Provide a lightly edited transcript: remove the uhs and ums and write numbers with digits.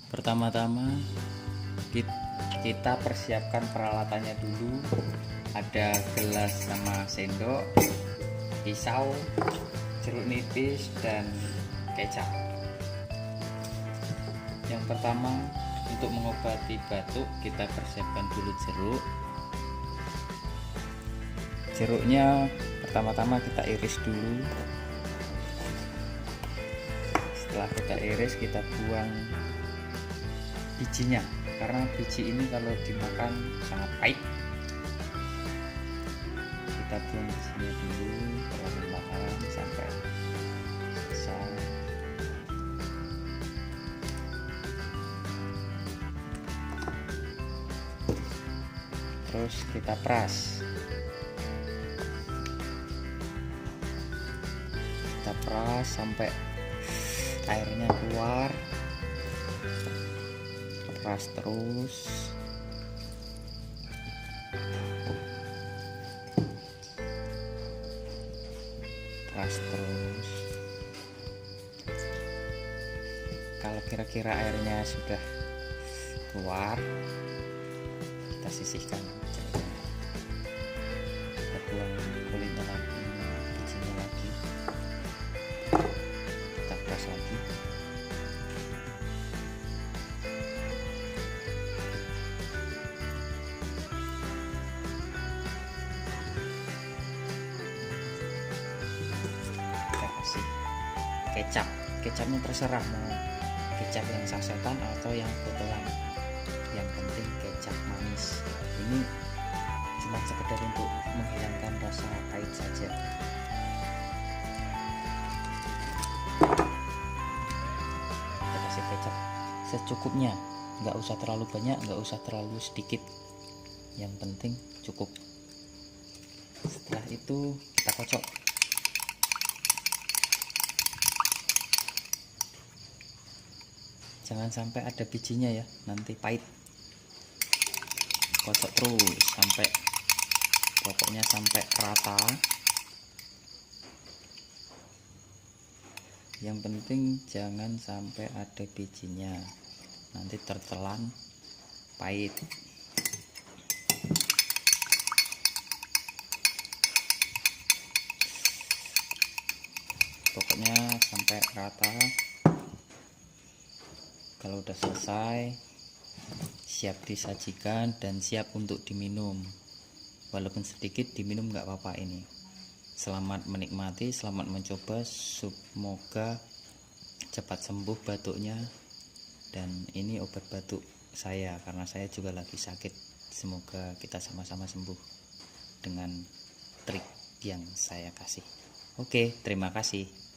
Pertama-tama kita persiapkan peralatannya dulu. Ada gelas sama sendok, pisau, jeruk nipis, dan kecap. Yang pertama, untuk mengobati batuk kita persiapkan dulu jeruk. Jeruknya pertama-tama kita iris dulu. Setelah kita iris, kita buang bijinya, karena biji ini kalau dimakan sangat pahit. Kita buang bijinya dulu perlahan-lahan sampai selesai. Terus kita peras. Kita peras sampai airnya keluar. Peras terus. Peras terus. Kalau kira-kira airnya sudah keluar, kita sisihkan jeruknya. Kita buang kulitnya lagi, bijinya lagi. Kita peras lagi. Kecapnya terserah mau kecap yang sasetan atau yang botolan, yang penting kecap manis. Ini cuma sekedar untuk menghilangkan rasa pahit saja. Kita kasih kecap secukupnya, nggak usah terlalu banyak, nggak usah terlalu sedikit, yang penting cukup. Setelah itu kita kocok. Jangan sampai ada bijinya ya, nanti pahit. Kocok terus sampai, pokoknya sampai rata. Yang penting jangan sampai ada bijinya, nanti tertelan pahit. Pokoknya sampai rata. Kalau udah selesai, siap disajikan dan siap untuk diminum. Walaupun sedikit diminum nggak apa-apa ini. Selamat menikmati, selamat mencoba. Semoga cepat sembuh batuknya. Dan ini obat batuk saya, karena saya juga lagi sakit. Semoga kita sama-sama sembuh dengan trik yang saya kasih. Oke, terima kasih.